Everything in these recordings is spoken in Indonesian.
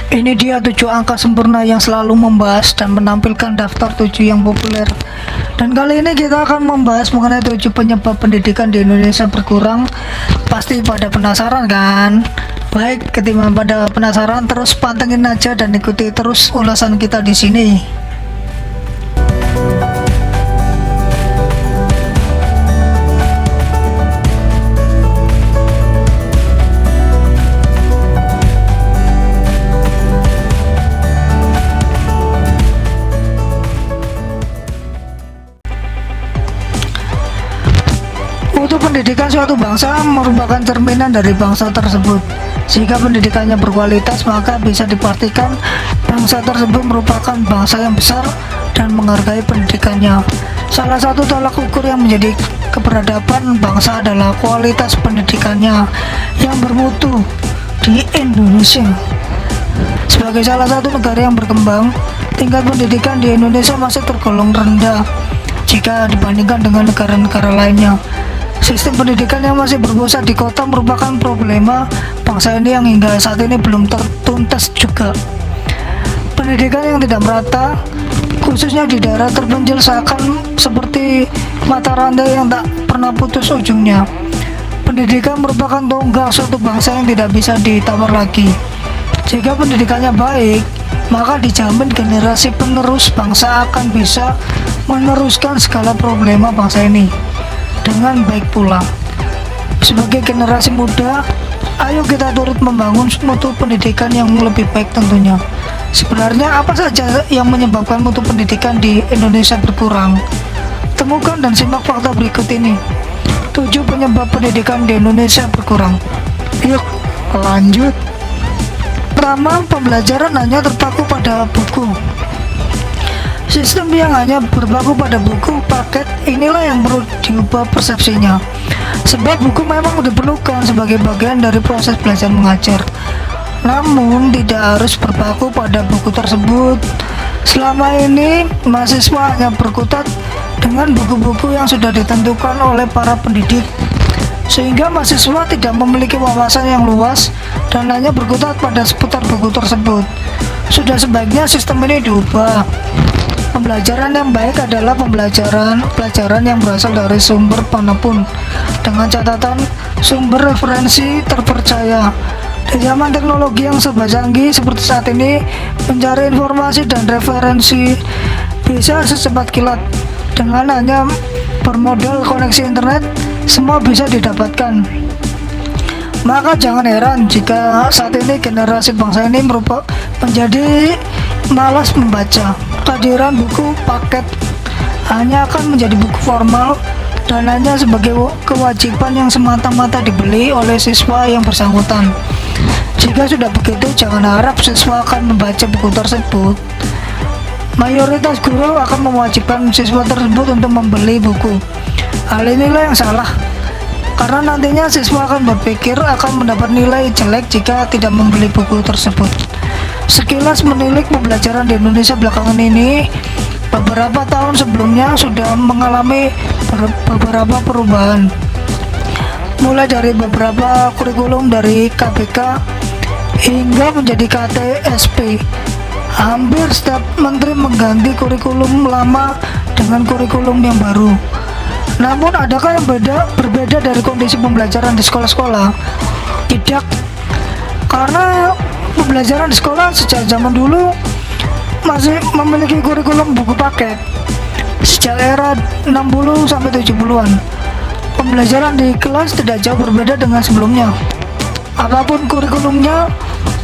Ini dia 7 angka sempurna yang selalu membahas dan menampilkan daftar 7 yang populer. Dan kali ini kita akan membahas mengenai 7 penyebab pendidikan di Indonesia berkurang. Pasti pada penasaran kan? Baik, ketimbang pada penasaran, terus pantengin aja dan ikuti terus ulasan kita di sini. Mutu pendidikan suatu bangsa merupakan cerminan dari bangsa tersebut. Jika pendidikannya berkualitas, maka bisa dipastikan bangsa tersebut merupakan bangsa yang besar dan menghargai pendidikannya. Salah satu tolak ukur yang menjadi keberadaban bangsa adalah kualitas pendidikannya yang bermutu di Indonesia. Sebagai salah satu negara yang berkembang, tingkat pendidikan di Indonesia masih tergolong rendah jika dibandingkan dengan negara-negara lainnya. Sistem pendidikan yang masih berpusat di kota merupakan problema bangsa ini yang hingga saat ini belum tertuntas juga. Pendidikan yang tidak merata, khususnya di daerah terpencil, seakan seperti mata rantai yang tak pernah putus ujungnya. Pendidikan merupakan tonggak suatu bangsa yang tidak bisa ditawar lagi. Jika pendidikannya baik, maka dijamin generasi penerus bangsa akan bisa meneruskan segala problema bangsa ini dengan baik pula. Sebagai generasi muda, ayo kita turut membangun mutu pendidikan yang lebih baik tentunya. Sebenarnya apa saja yang menyebabkan mutu pendidikan di Indonesia berkurang? Temukan dan simak fakta berikut ini. 7 penyebab pendidikan di Indonesia berkurang. Yuk, lanjut. Pertama, pembelajaran hanya terpaku pada buku. Sistem yang hanya berpaku pada buku paket inilah yang perlu diubah persepsinya. Sebab buku memang diperlukan sebagai bagian dari proses belajar mengajar. Namun tidak harus berpaku pada buku tersebut. Selama ini mahasiswa hanya berkutat dengan buku-buku yang sudah ditentukan oleh para pendidik, sehingga mahasiswa tidak memiliki wawasan yang luas dan hanya berkutat pada seputar buku tersebut. Sudah sebaiknya sistem ini diubah. Pembelajaran yang baik adalah pelajaran yang berasal dari sumber manapun, dengan catatan sumber referensi terpercaya. Di zaman teknologi yang serba canggih seperti saat ini, mencari informasi dan referensi bisa secepat kilat. Dengan hanya bermodal koneksi internet, semua bisa didapatkan. Maka jangan heran jika saat ini generasi bangsa ini menjadi malas membaca. Kehadiran buku paket hanya akan menjadi buku formal dan hanya sebagai kewajiban yang semata-mata dibeli oleh siswa yang bersangkutan. Jika sudah begitu, jangan harap siswa akan membaca buku tersebut. Mayoritas guru akan mewajibkan siswa tersebut untuk membeli buku. Hal inilah yang salah, karena nantinya siswa akan berpikir akan mendapat nilai jelek jika tidak membeli buku tersebut. Sekilas menilik pembelajaran di Indonesia belakangan ini, beberapa tahun sebelumnya sudah mengalami beberapa perubahan. Mulai dari beberapa kurikulum dari KBK hingga menjadi KTSP. Hampir setiap menteri mengganti kurikulum lama dengan kurikulum yang baru. Namun adakah yang berbeda dari kondisi pembelajaran di sekolah-sekolah? Tidak, karena pembelajaran di sekolah sejak zaman dulu masih memiliki kurikulum buku paket. Sejak era 60 sampai 70-an, pembelajaran di kelas tidak jauh berbeda dengan sebelumnya. Apapun kurikulumnya,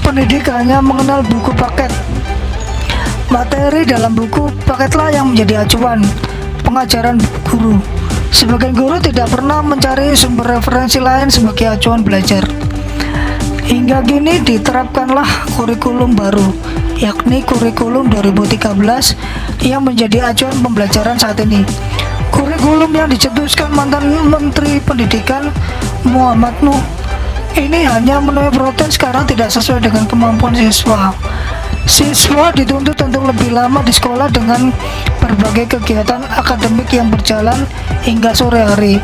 pendidik hanya mengenal buku paket. Materi dalam buku paketlah yang menjadi acuan pengajaran guru. Sebagian guru tidak pernah mencari sumber referensi lain sebagai acuan belajar. Hingga kini diterapkanlah kurikulum baru, yakni kurikulum 2013 yang menjadi acuan pembelajaran saat ini. Kurikulum yang dicetuskan mantan Menteri Pendidikan Muhammad Nuh ini hanya menuai protes karena tidak sesuai dengan kemampuan siswa. Siswa dituntut untuk lebih lama di sekolah dengan berbagai kegiatan akademik yang berjalan hingga sore hari.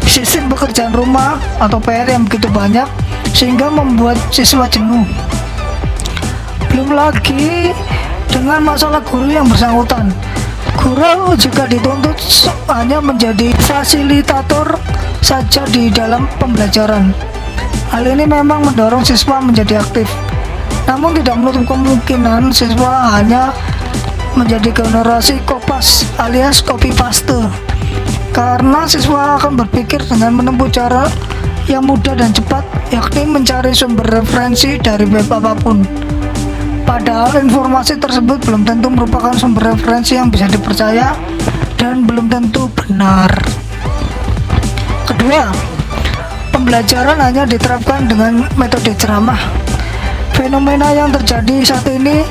Sistem pekerjaan rumah atau PR yang begitu banyak sehingga membuat siswa jenuh. Belum lagi dengan masalah guru yang bersangkutan. Guru juga dituntut hanya menjadi fasilitator saja di dalam pembelajaran. Hal ini memang mendorong siswa menjadi aktif, namun tidak menutup kemungkinan siswa hanya menjadi generasi kopas alias copy paste, karena siswa akan berpikir dengan menempuh cara yang mudah dan cepat, yakni mencari sumber referensi dari web apapun. Padahal informasi tersebut belum tentu merupakan sumber referensi yang bisa dipercaya dan belum tentu benar. Kedua, pembelajaran hanya diterapkan dengan metode ceramah. Fenomena yang terjadi saat ini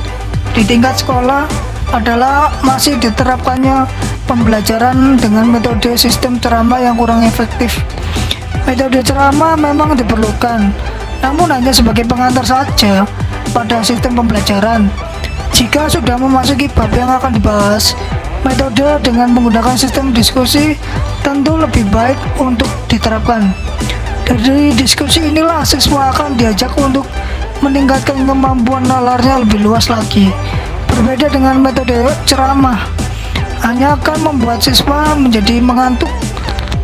di tingkat sekolah adalah masih diterapkannya pembelajaran dengan metode sistem ceramah yang kurang efektif. Metode ceramah memang diperlukan, namun hanya sebagai pengantar saja pada sistem pembelajaran. Jika sudah memasuki bab yang akan dibahas, metode dengan menggunakan sistem diskusi tentu lebih baik untuk diterapkan. Dari diskusi inilah siswa akan diajak untuk meningkatkan kemampuan nalarnya lebih luas lagi. Berbeda dengan metode ceramah, hanya akan membuat siswa menjadi mengantuk,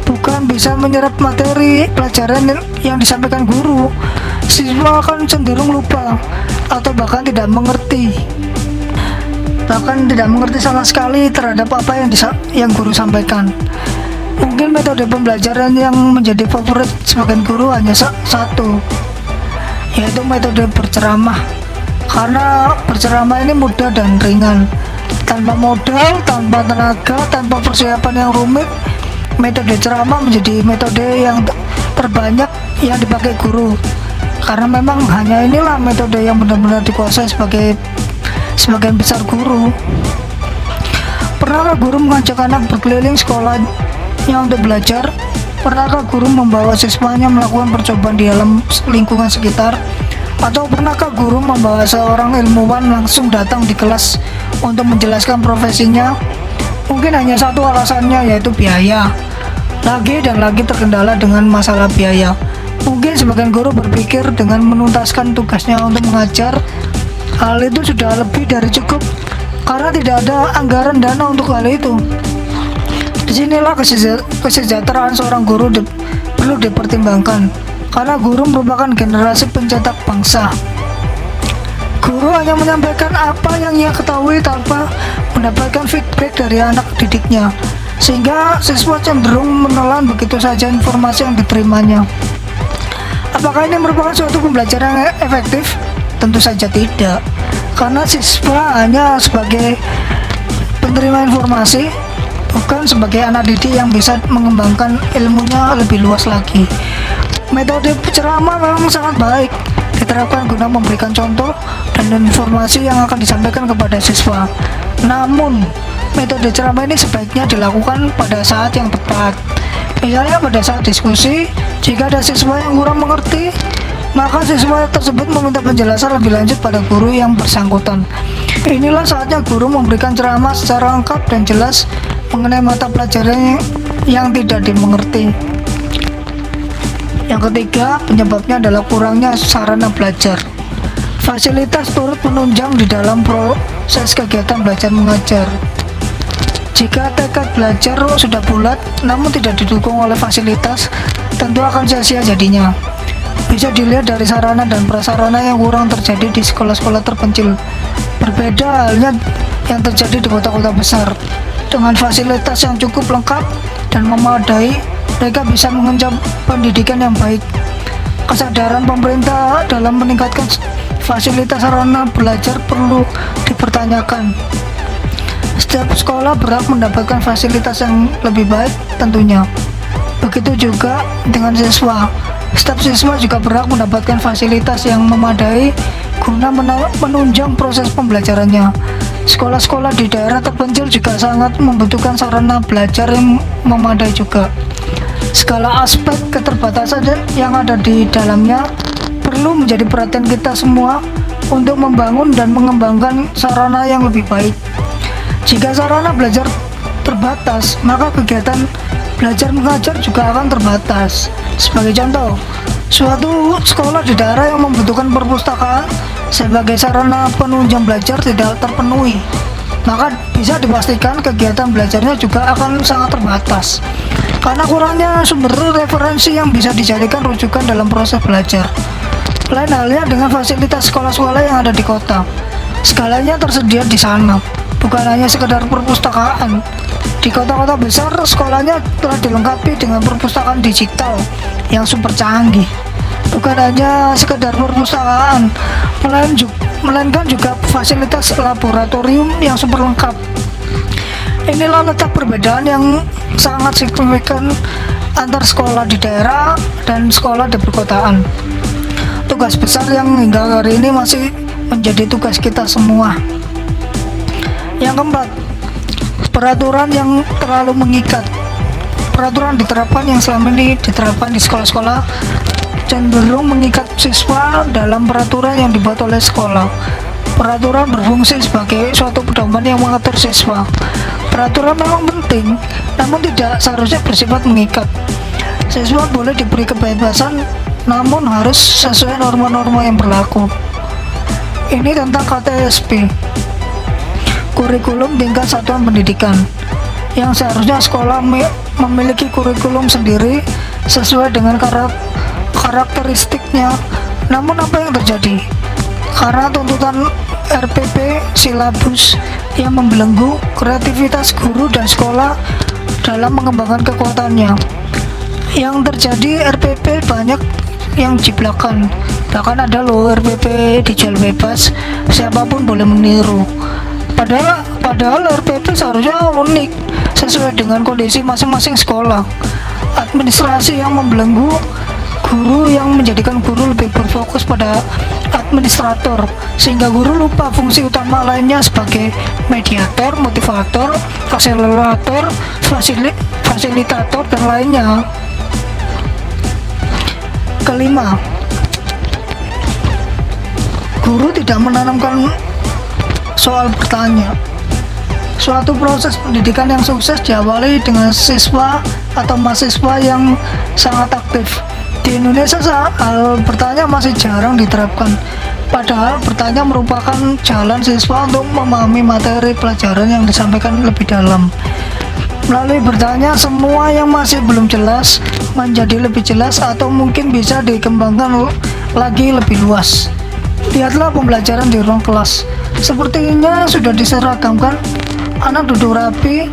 bukan bisa menyerap materi pelajaran yang disampaikan guru. Siswa akan cenderung lupa atau bahkan tidak mengerti sama sekali terhadap apa yang guru sampaikan. Mungkin metode pembelajaran yang menjadi favorit sebagian guru hanya satu, yaitu metode berceramah. Karena berceramah ini mudah dan ringan, tanpa modal, tanpa tenaga, tanpa persiapan yang rumit. Metode ceramah menjadi metode yang terbanyak yang dipakai guru, karena memang hanya inilah metode yang benar-benar dikuasai sebagian besar guru. Pernahkah guru mengajak anak berkeliling sekolahnya untuk belajar? Pernahkah guru membawa siswanya melakukan percobaan di dalam lingkungan sekitar? Atau pernahkah guru membawa seorang ilmuwan langsung datang di kelas untuk menjelaskan profesinya? Mungkin hanya satu alasannya, yaitu biaya. Lagi dan lagi terkendala dengan masalah biaya. Mungkin sebagian guru berpikir dengan menuntaskan tugasnya untuk mengajar, hal itu sudah lebih dari cukup karena tidak ada anggaran dana untuk hal itu. Disinilah kesejahteraan seorang guru perlu dipertimbangkan, karena guru merupakan generasi pencetak bangsa. Guru hanya menyampaikan apa yang ia ketahui tanpa mendapatkan feedback dari anak didiknya, sehingga siswa cenderung menelan begitu saja informasi yang diterimanya. Apakah ini merupakan suatu pembelajaran yang efektif? Tentu saja tidak, karena siswa hanya sebagai penerima informasi, bukan sebagai anak didik yang bisa mengembangkan ilmunya lebih luas lagi. Metode ceramah memang sangat baik diterapkan guna memberikan contoh dan informasi yang akan disampaikan kepada siswa. Namun, metode ceramah ini sebaiknya dilakukan pada saat yang tepat. Misalnya pada saat diskusi, jika ada siswa yang kurang mengerti, maka siswa tersebut meminta penjelasan lebih lanjut pada guru yang bersangkutan. Inilah saatnya guru memberikan ceramah secara lengkap dan jelas mengenai mata pelajaran yang tidak dimengerti. Yang ketiga, penyebabnya adalah kurangnya sarana belajar. Fasilitas turut menunjang di dalam proses kegiatan belajar mengajar. Jika tekad belajar sudah bulat namun tidak didukung oleh fasilitas, tentu akan sia-sia jadinya. Bisa dilihat dari sarana dan prasarana yang kurang terjadi di sekolah-sekolah terpencil. Berbeda halnya yang terjadi di kota-kota besar. Dengan fasilitas yang cukup lengkap dan memadai, mereka bisa mengencam pendidikan yang baik. Kesadaran pemerintah dalam meningkatkan fasilitas sarana belajar perlu dipertanyakan. Setiap sekolah berhak mendapatkan fasilitas yang lebih baik tentunya. Begitu juga dengan siswa. Setiap siswa juga berhak mendapatkan fasilitas yang memadai guna menunjang proses pembelajarannya. Sekolah-sekolah di daerah terpencil juga sangat membutuhkan sarana belajar yang memadai juga. Segala aspek keterbatasan yang ada di dalamnya perlu menjadi perhatian kita semua untuk membangun dan mengembangkan sarana yang lebih baik. Jika sarana belajar terbatas, maka kegiatan belajar mengajar juga akan terbatas. Sebagai contoh, Suatu sekolah di daerah yang membutuhkan perpustakaan sebagai sarana penunjang belajar tidak terpenuhi, maka bisa dipastikan kegiatan belajarnya juga akan sangat terbatas karena kurangnya sumber referensi yang bisa dijadikan rujukan dalam proses belajar. Lain halnya dengan fasilitas sekolah-sekolah yang ada di kota. Segalanya tersedia di sana, bukan hanya sekedar perpustakaan. Di kota-kota besar, sekolahnya telah dilengkapi dengan perpustakaan digital yang super canggih. Bukan hanya sekedar perpustakaan, melainkan juga fasilitas laboratorium yang super lengkap. Inilah letak perbedaan yang sangat signifikan antar sekolah di daerah dan sekolah di perkotaan. Tugas besar yang hingga hari ini masih menjadi tugas kita semua. Yang keempat, peraturan yang terlalu mengikat. Peraturan diterapkan yang selama ini diterapkan di sekolah-sekolah cenderung mengikat siswa dalam peraturan yang dibuat oleh sekolah. Peraturan berfungsi sebagai suatu pedoman yang mengatur siswa. Peraturan memang penting, namun tidak seharusnya bersifat mengikat. Siswa boleh diberi kebebasan, namun harus sesuai norma-norma yang berlaku. Ini tentang KTSP, kurikulum tingkat satuan pendidikan, yang seharusnya sekolah memiliki kurikulum sendiri sesuai dengan karakteristiknya. Namun apa yang terjadi? Karena tuntutan RPP silabus yang membelenggu kreativitas guru dan sekolah dalam mengembangkan kekuatannya. Yang terjadi RPP banyak yang jiplakan, bahkan ada loh RPP dijual bebas, siapapun boleh meniru. Padahal RPP seharusnya unik sesuai dengan kondisi masing-masing sekolah. Administrasi yang membelenggu guru yang menjadikan guru lebih berfokus pada administrator, sehingga guru lupa fungsi utama lainnya sebagai mediator, motivator, akselerator, fasilitator, dan lainnya. Kelima, guru tidak menanamkan soal bertanya. Suatu proses pendidikan yang sukses diawali dengan siswa atau mahasiswa yang sangat aktif. Di Indonesia, hal bertanya masih jarang diterapkan. Padahal bertanya merupakan jalan siswa untuk memahami materi pelajaran yang disampaikan lebih dalam. Melalui bertanya, semua yang masih belum jelas menjadi lebih jelas atau mungkin bisa dikembangkan lagi lebih luas. Lihatlah pembelajaran di ruang kelas. Sepertinya sudah diseragamkan. Anak duduk rapi,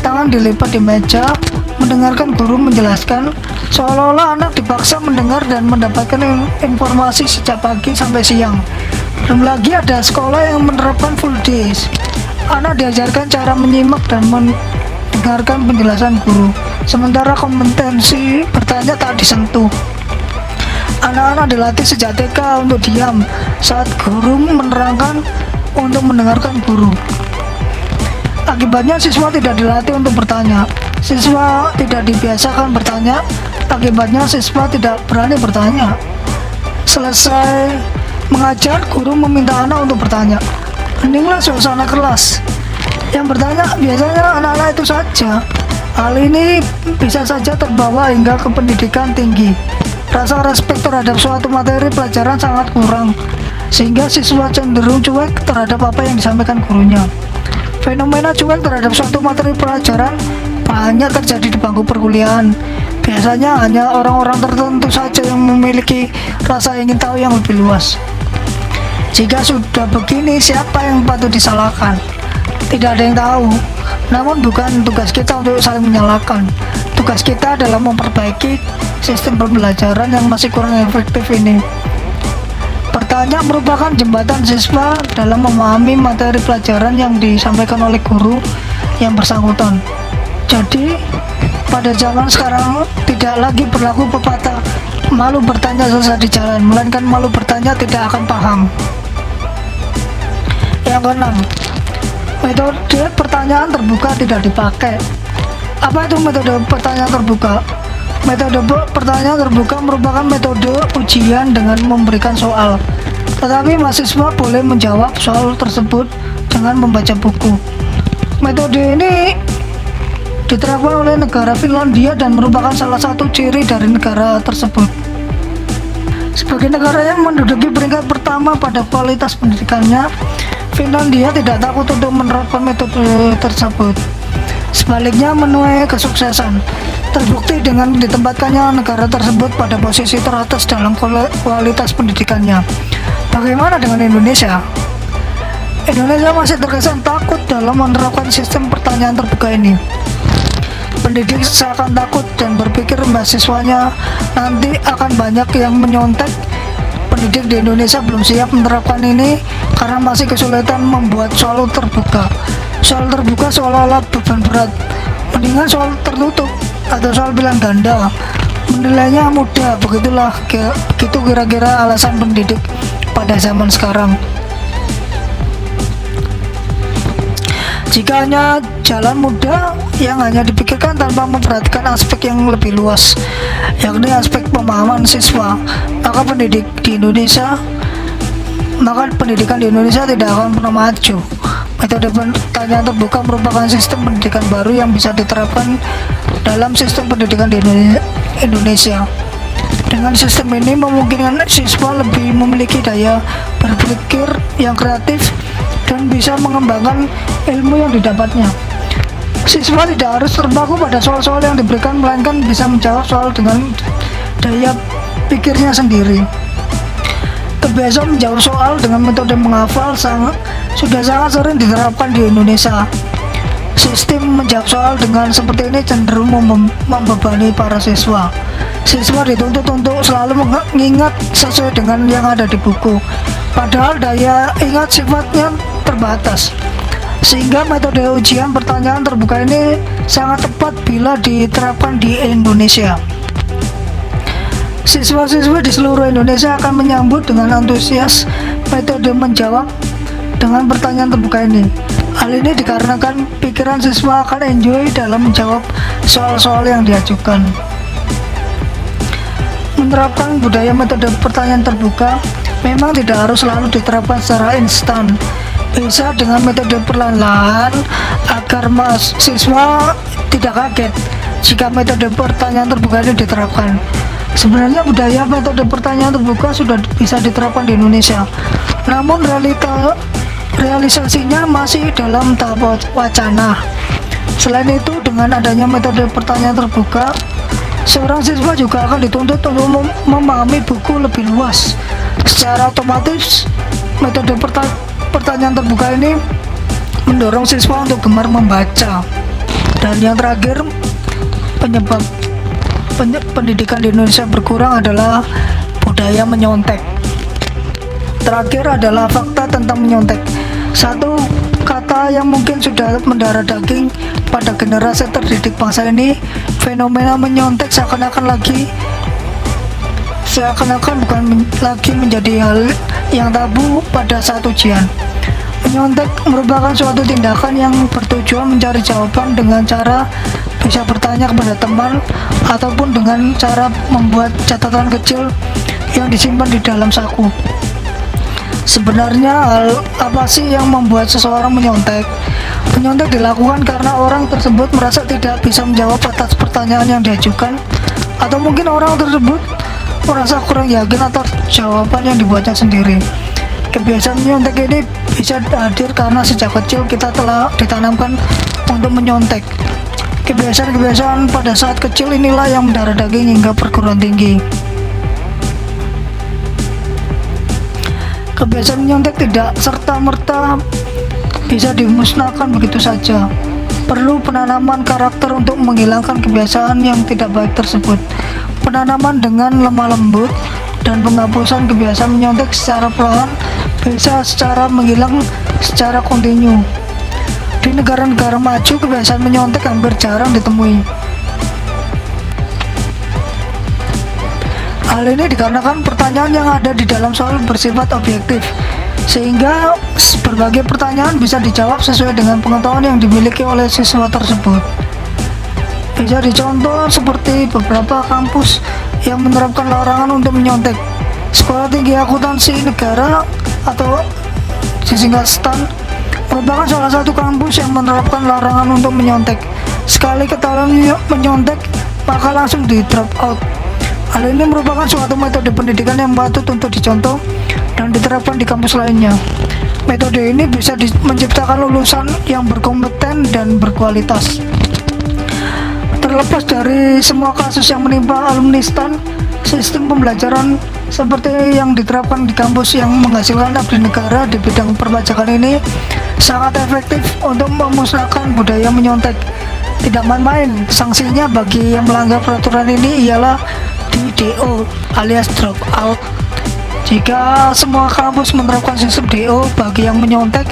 tangan dilipat di meja, mendengarkan guru menjelaskan, seolah-olah anak dipaksa mendengar dan mendapatkan informasi sejak pagi sampai siang. Belum lagi ada sekolah yang menerapkan full days. Anak diajarkan cara menyimak dan mendengarkan penjelasan guru, sementara kompetensi bertanya tak disentuh. Anak-anak dilatih sejak TK untuk diam saat guru menerangkan, untuk mendengarkan guru. Akibatnya siswa tidak dilatih untuk bertanya. Siswa tidak dibiasakan bertanya. Akibatnya siswa tidak berani bertanya. Selesai mengajar, guru meminta anak untuk bertanya. Heninglah suasana kelas. Yang bertanya biasanya anak-anak itu saja. Hal ini bisa saja terbawa hingga ke pendidikan tinggi. Rasa respek terhadap suatu materi pelajaran sangat kurang, sehingga siswa cenderung cuek terhadap apa yang disampaikan gurunya. Fenomena cuek terhadap suatu materi pelajaran banyak terjadi di bangku perkuliahan. Biasanya hanya orang-orang tertentu saja yang memiliki rasa ingin tahu yang lebih luas. Jika sudah begini, siapa yang patut disalahkan? Tidak ada yang tahu. Namun bukan tugas kita untuk saling menyalahkan. Tugas kita adalah memperbaiki sistem pembelajaran yang masih kurang efektif ini. Bertanya merupakan jembatan siswa dalam memahami materi pelajaran yang disampaikan oleh guru yang bersangkutan. Jadi, pada zaman sekarang tidak lagi berlaku pepatah malu bertanya sesat di jalan, melainkan malu bertanya tidak akan paham. Yang keenam, metode pertanyaan terbuka tidak dipakai. Apa itu metode pertanyaan terbuka? Metode pertanyaan terbuka merupakan metode ujian dengan memberikan soal, tetapi mahasiswa boleh menjawab soal tersebut dengan membaca buku. Metode ini diterapkan oleh negara Finlandia dan merupakan salah satu ciri dari negara tersebut. Sebagai negara yang menduduki peringkat pertama pada kualitas pendidikannya, Finlandia tidak takut untuk menerapkan metode tersebut. Sebaliknya, menuai kesuksesan terbukti dengan ditempatkannya negara tersebut pada posisi teratas dalam kualitas pendidikannya. Bagaimana dengan Indonesia? Indonesia masih terkesan takut dalam menerapkan sistem pertanyaan terbuka ini. Pendidik seakan takut dan berpikir mahasiswanya nanti akan banyak yang menyontek. Pendidik di Indonesia belum siap menerapkan ini karena masih kesulitan membuat soal terbuka. Soal terbuka seolah-olah beban berat. Mendingan soal tertutup atau soal pilihan ganda. Menilainya mudah, begitu kira-kira alasan pendidik pada zaman sekarang. Jika hanya jalan mudah yang hanya dipikirkan tanpa memperhatikan aspek yang lebih luas, yakni aspek pemahaman siswa, maka pendidikan di Indonesia tidak akan pernah maju. Metode pertanyaan terbuka merupakan sistem pendidikan baru yang bisa diterapkan dalam sistem pendidikan di Indonesia. Dengan sistem ini memungkinkan siswa lebih memiliki daya berpikir yang kreatif dan bisa mengembangkan ilmu yang didapatnya. Siswa tidak harus terpaku pada soal-soal yang diberikan, melainkan bisa menjawab soal dengan daya pikirnya sendiri. Kebiasaan menjawab soal dengan metode menghafal sudah sangat sering diterapkan di Indonesia. Sistem menjawab soal dengan seperti ini cenderung membebani para siswa. Siswa dituntut untuk selalu mengingat sesuai dengan yang ada di buku, padahal daya ingat sifatnya terbatas. Sehingga metode ujian pertanyaan terbuka ini sangat tepat bila diterapkan di Indonesia. Siswa-siswi di seluruh Indonesia akan menyambut dengan antusias metode menjawab dengan pertanyaan terbuka ini. Hal ini dikarenakan pikiran siswa akan enjoy dalam menjawab soal-soal yang diajukan. Menerapkan budaya metode pertanyaan terbuka memang tidak harus selalu diterapkan secara instan. Bisa dengan metode perlahan-lahan agar mahasiswa tidak kaget jika metode pertanyaan terbuka ini diterapkan. Sebenarnya budaya metode pertanyaan terbuka sudah bisa diterapkan di Indonesia, namun realisasinya masih dalam tahap wacana. Selain itu, dengan adanya metode pertanyaan terbuka, seorang siswa juga akan dituntut untuk memahami buku lebih luas. Secara otomatis, metode pertanyaan terbuka ini mendorong siswa untuk gemar membaca. Dan yang terakhir, penyebab pendidikan di Indonesia berkurang adalah budaya menyontek. Terakhir adalah fakta tentang menyontek. Satu kata yang mungkin sudah mendarah daging pada generasi terdidik bangsa ini, fenomena menyontek seakan-akan bukan lagi menjadi hal yang tabu pada saat ujian. Menyontek merupakan suatu tindakan yang bertujuan mencari jawaban dengan cara bisa bertanya kepada teman ataupun dengan cara membuat catatan kecil yang disimpan di dalam saku. Sebenarnya hal apa sih yang membuat seseorang menyontek? Menyontek dilakukan karena orang tersebut merasa tidak bisa menjawab atas pertanyaan yang diajukan, atau mungkin orang tersebut merasa kurang yakin atas jawaban yang dibuatnya sendiri. Kebiasaan menyontek ini bisa hadir karena sejak kecil kita telah ditanamkan untuk menyontek. Kebiasaan-kebiasaan pada saat kecil inilah yang mendarah daging hingga perguruan tinggi. Kebiasaan menyontek tidak serta-merta bisa dimusnahkan begitu saja. Perlu penanaman karakter untuk menghilangkan kebiasaan yang tidak baik tersebut. Penanaman dengan lemah lembut dan penghapusan kebiasaan menyontek secara perlahan bisa secara menghilang secara kontinu. Di negara-negara maju, kebiasaan menyontek hampir jarang ditemui. Hal ini dikarenakan pertanyaan yang ada di dalam soal bersifat objektif, sehingga berbagai pertanyaan bisa dijawab sesuai dengan pengetahuan yang dimiliki oleh siswa tersebut. Bisa dicontoh seperti beberapa kampus yang menerapkan larangan untuk menyontek. Sekolah Tinggi Akuntansi Negara atau disingkat STAN merupakan salah satu kampus yang menerapkan larangan untuk menyontek. Sekali ketahuan menyontek, maka langsung di drop out Hal ini merupakan suatu metode pendidikan yang patut untuk dicontoh dan diterapkan di kampus lainnya. Metode ini bisa menciptakan lulusan yang berkompeten dan berkualitas. Terlepas dari semua kasus yang menimpa alumni STAN, sistem pembelajaran seperti yang diterapkan di kampus yang menghasilkan abdi negara di bidang perpajakan ini sangat efektif untuk memusnahkan budaya menyontek. Tidak main-main, sanksinya bagi yang melanggar peraturan ini ialah di DO alias drop out. Jika semua kampus menerapkan sistem DO bagi yang menyontek,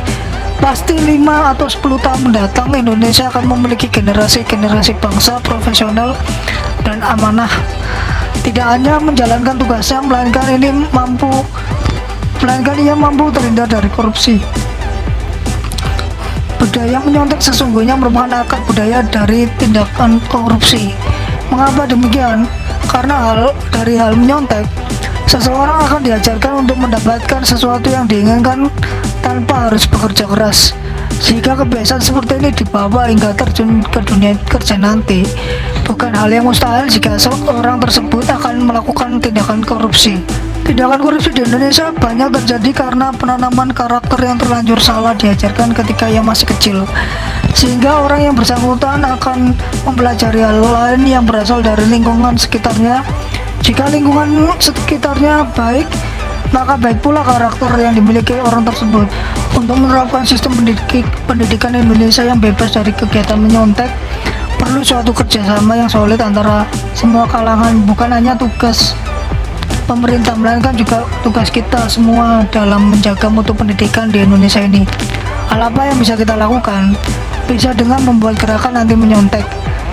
pasti 5 atau 10 tahun mendatang Indonesia akan memiliki generasi-generasi bangsa profesional dan amanah. Tidak hanya menjalankan tugasnya, melainkan ia mampu terhindar dari korupsi. Budaya menyontek sesungguhnya merupakan akar budaya dari tindakan korupsi. Mengapa demikian? Karena dari hal menyontek, seseorang akan diajarkan untuk mendapatkan sesuatu yang diinginkan tanpa harus bekerja keras. Jika kebiasaan seperti ini dibawa hingga terjun ke dunia kerja nanti, bukan hal yang mustahil jika seorang tersebut akan melakukan tindakan korupsi. Tindakan korupsi di Indonesia banyak terjadi karena penanaman karakter yang terlanjur salah diajarkan ketika ia masih kecil, sehingga orang yang bersangkutan akan mempelajari hal lain yang berasal dari lingkungan sekitarnya. Jika lingkungan sekitarnya baik, maka baik pula karakter yang dimiliki orang tersebut. Untuk menerapkan sistem pendidikan Indonesia yang bebas dari kegiatan menyontek, perlu suatu kerjasama yang solid antara semua kalangan, bukan hanya tugas pemerintah, melainkan juga tugas kita semua dalam menjaga mutu pendidikan di Indonesia ini. Hal apa yang bisa kita lakukan? Bisa dengan membuat gerakan anti menyontek.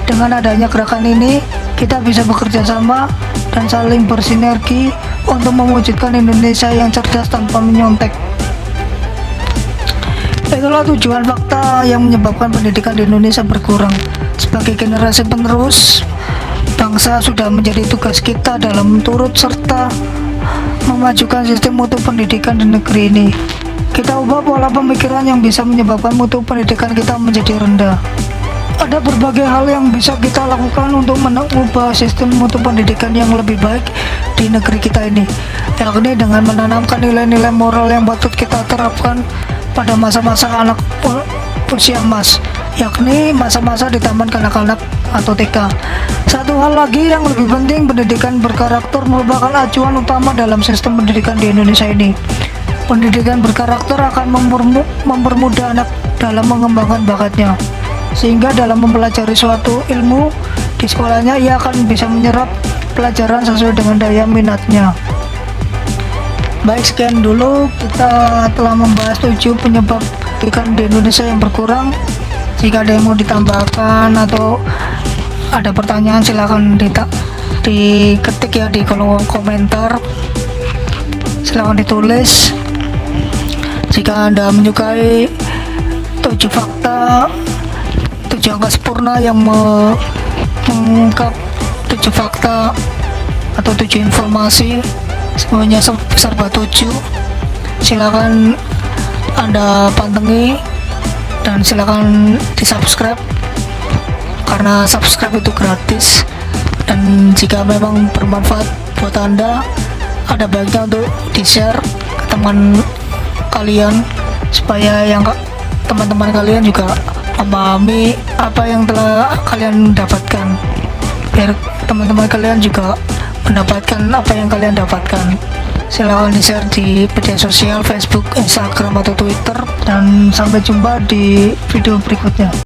Dengan adanya gerakan ini, kita bisa bekerja sama dan saling bersinergi untuk mewujudkan Indonesia yang cerdas tanpa menyontek. Itulah tujuan fakta yang menyebabkan pendidikan di Indonesia berkurang. Sebagai generasi penerus bangsa, sudah menjadi tugas kita dalam turut serta memajukan sistem mutu pendidikan di negeri ini. Kita ubah pola pemikiran yang bisa menyebabkan mutu pendidikan kita menjadi rendah. Ada berbagai hal yang bisa kita lakukan untuk mengubah sistem mutu pendidikan yang lebih baik di negeri kita ini, yakni dengan menanamkan nilai-nilai moral yang patut kita terapkan pada masa-masa anak usia emas, yakni masa-masa di taman kanak-kanak atau TK. Satu hal lagi yang lebih penting, pendidikan berkarakter merupakan acuan utama dalam sistem pendidikan di Indonesia ini. Pendidikan berkarakter akan mempermudah anak dalam mengembangkan bakatnya, sehingga dalam mempelajari suatu ilmu di sekolahnya ia akan bisa menyerap pelajaran sesuai dengan daya minatnya. Baik, sekian dulu kita telah membahas 7 penyebab pendidikan di Indonesia yang berkurang. Jika ada yang mau ditambahkan atau ada pertanyaan, silakan diketik ya di kolom komentar, silakan ditulis. Jika Anda menyukai 7 fakta, 7 angka sempurna yang mengungkap 7 fakta atau 7 informasi, semuanya serba 7, silakan Anda pantengin dan silakan di subscribe, karena subscribe itu gratis. Dan jika memang bermanfaat buat Anda, ada baiknya untuk di share ke teman kalian, supaya teman-teman kalian juga memahami apa yang telah kalian dapatkan, biar teman-teman kalian juga mendapatkan apa yang kalian dapatkan. Silahkan di-share di media sosial, Facebook, Instagram, atau Twitter. Dan sampai jumpa di video berikutnya.